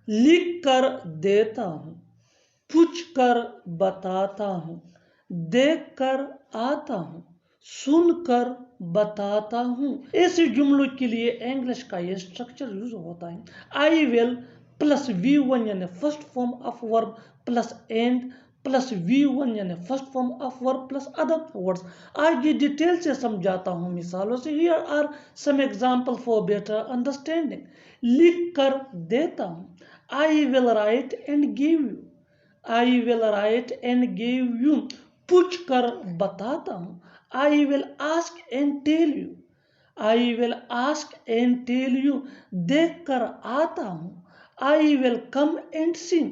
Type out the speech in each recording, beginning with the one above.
لکھ کر دیتا ہوں، پوچھ کر بتاتا ہوں، دیکھ کر آتا ہوں، سن کر بتاتا ہوں۔ ایسے جملوں کے لیے انگلش کا یہ اسٹرکچر یوز ہوتا ہے آئی ول پلس V1 یعنی first form of verb plus and plus V1 یعنی first form of verb plus other words. آگے ڈیٹیل سے سمجھاتا ہوں مثالوں سے۔ Here are some examples for better understanding۔ لکھ کر دیتا ہوں، I will write and give you، I will write and give you۔ پوچھ کر بتاتا ہوں، I will ask and tell you، I will ask and tell you۔ دیکھ کر آتا ہوں، I will come and see،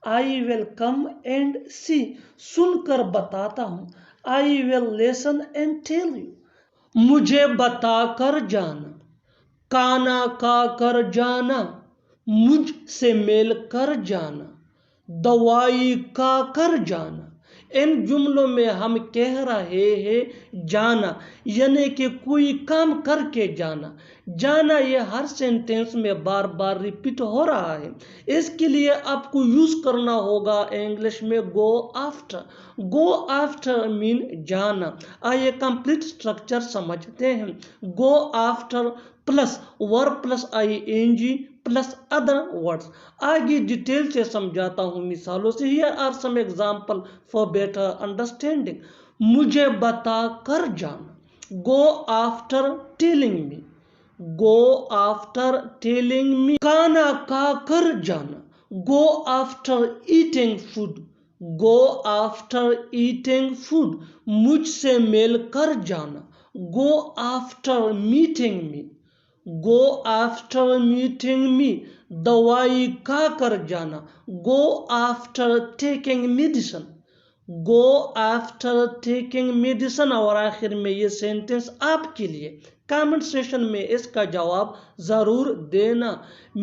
I will come and see۔ سن کر بتاتا ہوں، I will listen and tell you۔ مجھے بتا کر جانا، کھانا کھا کر جانا، مجھ سے مل کر جانا، دوائی کھا کر جانا۔ ان جملوں میں ہم کہہ رہے ہیں جانا یعنی کہ کوئی کام کر کے جانا۔ جانا یہ ہر سینٹینس میں بار بار ریپیٹ ہو رہا ہے، اس کے لیے آپ کو یوز کرنا ہوگا انگلش میں گو آفٹر۔ گو آفٹر مین جانا۔ آئیے کمپلیٹ اسٹرکچر سمجھتے ہیں۔ Go after plus verb plus ING plus other words. آگے ڈیٹیل سے سمجھاتا ہوں مثالوں سے۔ Here are some example for better understanding۔ مجھے بتا کر جانا، go after telling me، go after telling me۔ کھانا کھا کر جانا، go after eating food، go after eating food۔ مجھ سے مل کر جانا، go after meeting me، go after meeting me۔ دوائی کھا کر جانا، go after taking medicine، go after taking medicine۔ اور آخر میں یہ سینٹنس آپ کے لیے کامنٹ سیشن میں اس کا جواب ضرور دینا۔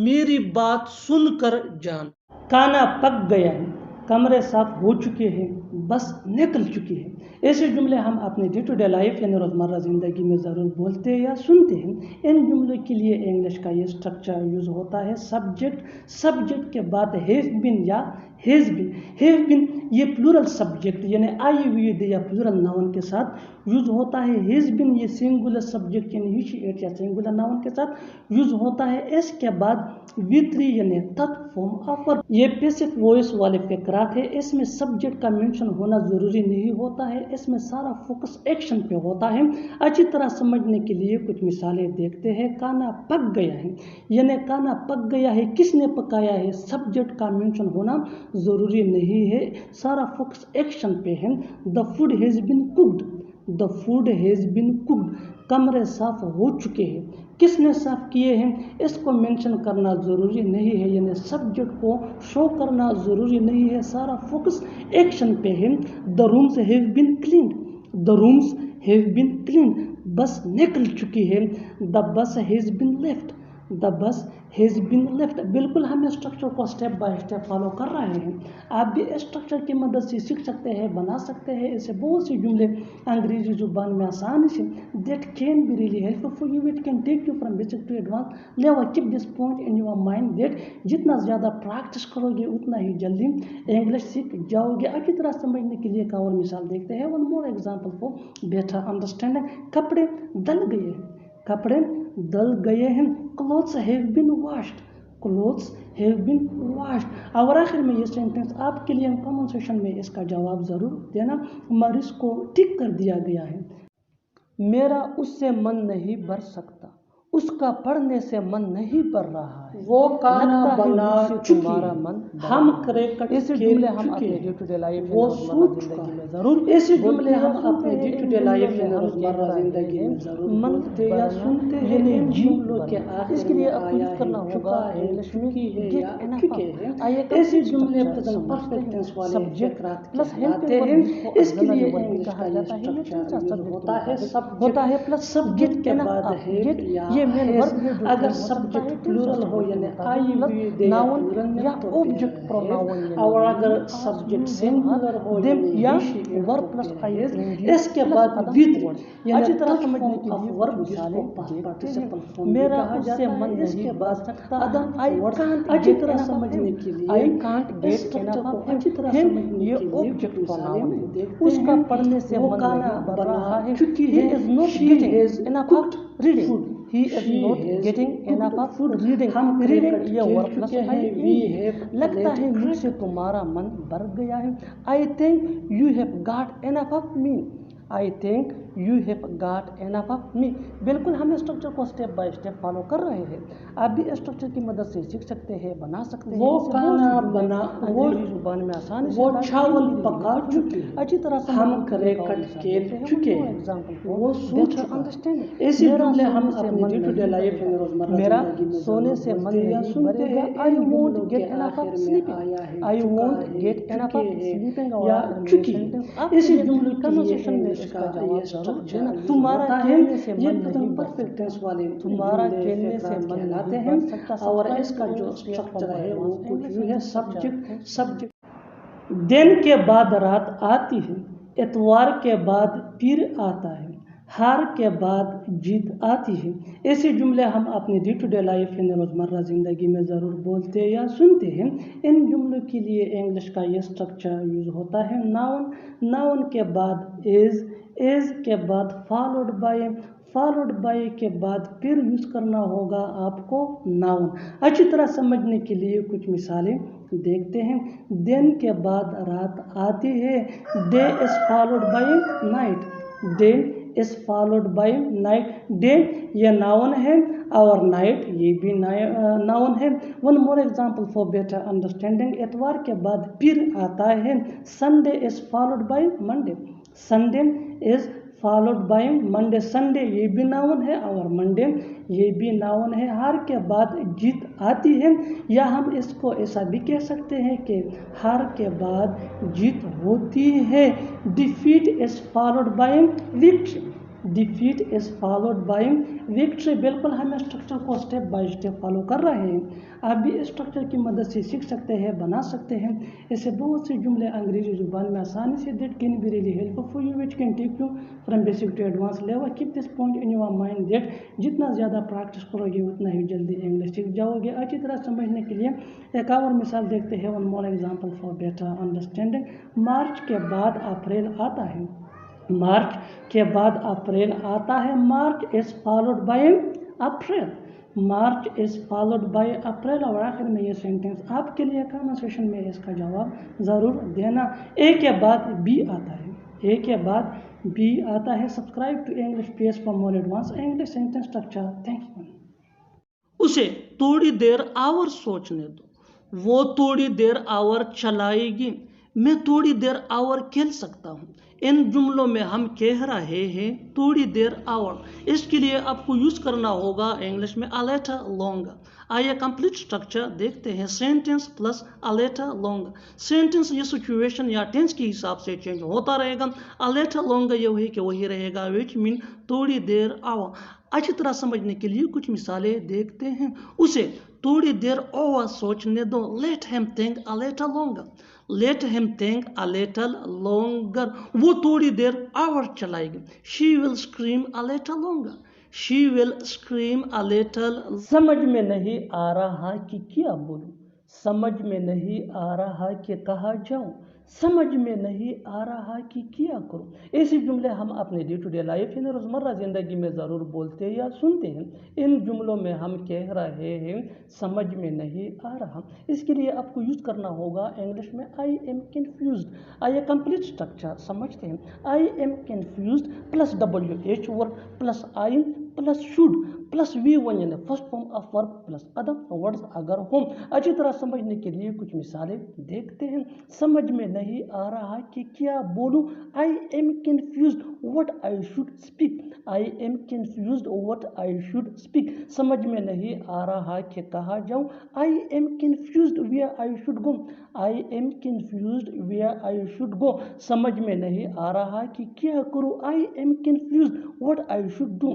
میری بات سن کر جانا۔ کھانا پک گیا ہے، کمرے صاف ہو چکے ہیں، بس نکل چکی ہے۔ ایسے جملے ہم اپنے ڈے ٹو ڈے لائف یعنی روزمرہ زندگی میں ضرور بولتے یا سنتے ہیں۔ ان جملوں کے لیے انگلش کا یہ اسٹرکچر یوز ہوتا ہے سبجیکٹ کے بعد ہیز بین یا ہیز بین۔ ہیز بین یہ پلورل سبجیکٹ یعنی IVD یا پلورل ناؤن کے ساتھ یوز ہوتا ہے۔ ہیز بین یہ سنگولر سبجیکٹ یعنی ہی شی اٹ یا سنگولر ناؤن کے ساتھ یوز ہوتا ہے۔ اس کے بعد V3 یعنی تھرڈ فارم آف ورب۔ یہ پیسو وائس والے فقرات ہے، اس میں سبجیکٹ کا مینشن ہونا ضروری نہیں ہوتا ہے، اس میں سارا فوکس ایکشن پہ ہوتا ہے۔ اچھی طرح سمجھنے کے لیے کچھ مثالیں دیکھتے ہیں۔ کھانا پک گیا ہے یعنی کھانا پک گیا ہے، کس نے پکایا ہے، سبجیکٹ کا مینشن ہونا ضروری نہیں ہے، سارا فوکس ایکشن پہ ہے۔ The food has been cooked، the food has been cooked۔ کمرے صاف ہو چکے ہیں، کس نے صاف کیے ہیں، اس کو مینشن کرنا ضروری نہیں ہے یعنی سبجیکٹ کو شو کرنا ضروری نہیں ہے، سارا فوکس ایکشن پہ ہے۔ The rooms have been cleaned، the rooms have been cleaned۔ بس نکل چکی ہے۔ The bus has been left، the bus has been left۔ بالکل ہم اسٹرکچر کو اسٹیپ بائی اسٹیپ فالو کر رہے ہیں، آپ بھی اسٹرکچر کی مدد سے سیکھ سکتے ہیں، بنا سکتے ہیں۔ اسے بہت سی جملے انگریزی زبان میں آسانی سے that can be really helpful for you، it can take you from basic to advanced level۔ Keep this point in your mind that جتنا زیادہ پریکٹس کرو گے اتنا ہی جلدی انگلش سیکھ جاؤ گے۔ اچھی طرح سمجھنے کے لیے ایک اور مثال دیکھتے ہیں۔ One more example for better understanding۔ کپڑے دل گئے ہیں، کپڑے دل گئے ہیں۔ Clothes have been washed، clothes have been washed۔ اور آخر میں یہ سینٹنس آپ کے لیے کامنٹ سیشن میں اس کا جواب ضرور دینا۔ مریض کو ٹک کر دیا گیا ہے، میرا اس سے من نہیں بھر سکتا، اس کا پڑھنے سے من نہیں بھر رہا ہے، وہ کھانا بنا تمہارا من ہم کریکٹ ایسے جملے ہم اپنے ڈے ٹو ڈے لائف وہ سوچ زندگی میں ضرور ایسے جملے ہم اپنے ڈے ٹو ڈے لائف میں روزمرہ زندگی میں ضرور منتے یا سنتے ہیں یعنی جملوں کے آخر اس کے لیے آپ کو یوز کرنا ہوگا انگلش میں گیٹ انف۔ ایسے جملے پریزنٹ پرفیکٹ ٹینس والے سبجیکٹ پلس آتے ہیں، اس کے لیے انگلش کا یہ اسٹرکچر ہوتا ہے پلس سبجیکٹ کے بعد ہے یہ مین ورب ہے جو اگر سبجیکٹ پلورل ہو یعنی آئی وی دے ناؤن پلورل یا تو آبجیکٹ پروناؤن اور اگر سبجیکٹ سنگولر ہو یعنی یا ہی شی ورب پلس آئی اس کے بعد ود یعنی اچھی طرح تھرڈ سمجھنے فارم کے آف لیے ورب جس کو پاسٹ پارٹیسپل فارم بھی کہا جاتا ہے اس کے بعد ادر ورڈز اچھی طرح سمجھنے کے لیے اس اسٹرکچر کو اچھی طرح سمجھنے کے لیے کچھ مثالیں دیکھتے ہیں پڑھنے سے وہ من کھانا نہیں بڑھ بنا رہا ہے چکی ہے she has cooked food He is She not has getting enough cooked of food. reading. ہم Reading کریکٹ یہ کھیل word plus چکے ہیں ing. we have لگتا ہے played مجھ سے cricket. تمہارا من بھر گیا ہے. I think you have got enough of me. I think you have got enough of me. بالکل ہم اسٹرکچر کو اسٹیپ بائی اسٹیپ فالو کر رہے ہیں. آپ بھی اسٹرکچر کی مدد سے سیکھ سکتے ہیں, بنا سکتے ہیں. وہ کھانا بنا انگریزی زبان میں آسانی سے وہ چاول پکا چکے اچھی طرح ہم کریکٹ کھیل چکے وہ سو چکا. ایسے جملے ہم اپنے ڈے ٹو ڈے لائف میں روزمرہ زندگی میں سونے سے من یا نہیں سنتے بھرے گا. ہیں. I ان won't جملوں get کے enough of آخر میں sleeping. آیا ہے I چکا won't ہے get enough چکے of ہے sleeping یا چکی. اسی جملوں کے لیے انگلش انگلش کا کا جواب یہ ضرور اسٹرکچر دینا. یوز تمہارا ہوتا ہے. کھیلنے سے یہ من نہیں بڑھ پرفیکٹ ٹینس سکتا. والے تمہارا جملے کھیلنے سے فقرات من کہلاتے نہیں ہیں. بڑھ سکتا. اور اس کا جو اسٹرکچر ہے وہ کچھ یوں ہے. سبجیکٹ دن کے بعد رات آتی ہے, اتوار کے بعد پیر آتا ہے, ہار کے بعد جیت آتی ہے. ایسے جملے ہم اپنے ڈے ٹو ڈے لائف میں روزمرہ زندگی میں ضرور بولتے یا سنتے ہیں. ان جملوں کے لیے انگلش کا یہ اسٹرکچر یوز ہوتا ہے. ناؤن کے بعد از کے بعد فالوڈ بائی کے بعد پھر یوز کرنا ہوگا آپ کو ناؤن. اچھی طرح سمجھنے کے لیے کچھ مثالیں دیکھتے ہیں. دن کے بعد رات آتی ہے, day is followed by night. Day is followed by night. Day یہ ناؤن ہے اور نائٹ یہ بھی ناؤن ہے. One more example for better understanding. اتوار کے بعد پھر آتا ہے, Sunday is followed by Monday. Sunday is followed by Monday. Sunday یہ بھی ناؤن ہے اور منڈے یہ بھی ناؤن ہے. ہار کے بعد جیت آتی ہے, یا ہم اس کو ایسا بھی کہہ سکتے ہیں کہ ہار کے بعد جیت ہوتی ہے. Defeat is followed by victory. Defeat is followed by victory. بالکل ہم اسٹرکچر کو اسٹیپ بائی اسٹیپ فالو کر رہے ہیں. آپ بھی اسٹرکچر کی مدد سے سیکھ سکتے ہیں, بنا سکتے ہیں. ایسے بہت سے جملے انگریزی زبان میں آسانی سے that can be really helpful for you which can take you from basic to advance level. Keep this point in your mind that جتنا زیادہ پریکٹس کرو گے اتنا ہی جلدی انگلش سیکھ جاؤ گے. اچھی طرح سمجھنے کے لیے ایک اور مثال دیکھتے ہیں. One more example for better understanding. March کے بعد اپریل آتا ہے. مارچ کے بعد اپریل آتا ہے. March is followed by April. March is followed by April. اور آخر میں یہ سینٹینس آپ کے لیے کامنٹ سیکشن میں اس کا جواب ضرور دینا. اے کے بعد بی آتا ہے. اے کے بعد بی آتا ہے. Subscribe to English page for more advance English sentence structure. Thank you. اسے تھوڑی دیر اور سوچنے دو. وہ تھوڑی دیر اور چلائے گی. میں تھوڑی دیر اور کھیل سکتا ہوں. ان جملوں میں ہم کہہ رہے ہیں تھوڑی دیر اور. اس کے لیے آپ کو یوز کرنا ہوگا انگلش میں a little longer. آئیے کمپلیٹ اسٹرکچر دیکھتے ہیں. Sentence plus a little longer. Sentence یہ سچویشن یا ٹینس کے حساب سے چینج ہوتا رہے گا. a little longer یہ ہوئی کہ وہی رہے گا which mean تھوڑی دیر اور. اچھی طرح سمجھنے کے لیے کچھ مثالیں دیکھتے ہیں. اسے تھوڑی دیر اور سوچنے دو. Let him think a little longer. Let him think a little longer. وہ تھوڑی دیر اور چلائے گی. She will scream a little longer. She will scream a little. سمجھ میں نہیں آ رہا کہ کیا بولوں. سمجھ میں نہیں آ رہا کہ کہاں جاؤں. سمجھ میں نہیں آ رہا کہ کیا کروں. ایسے جملے ہم اپنے ڈے ٹو ڈے لائف یعنی روزمرہ زندگی میں ضرور بولتے یا سنتے ہیں. ان جملوں میں ہم کہہ رہے ہیں سمجھ میں نہیں آ رہا. اس کے لیے آپ کو یوز کرنا ہوگا انگلش میں آئی ایم کنفیوزڈ. آئیے کمپلیٹ اسٹرکچر سمجھتے ہیں. I am confused plus WH word plus I plus should plus V1 یعنی first form of verb plus other words اگر ہوں. اچھی طرح سمجھنے کے لیے کچھ مثالیں دیکھتے ہیں. سمجھ میں نہیں آ رہا کہ کیا بولوں. I am confused what I should speak. I am confused what I should speak. سمجھ میں نہیں آ رہا کہ کہاں جاؤں. I am confused where I should go. I am confused where I should go. سمجھ میں نہیں آ رہا کہ کیا کروں. I am confused what I should do.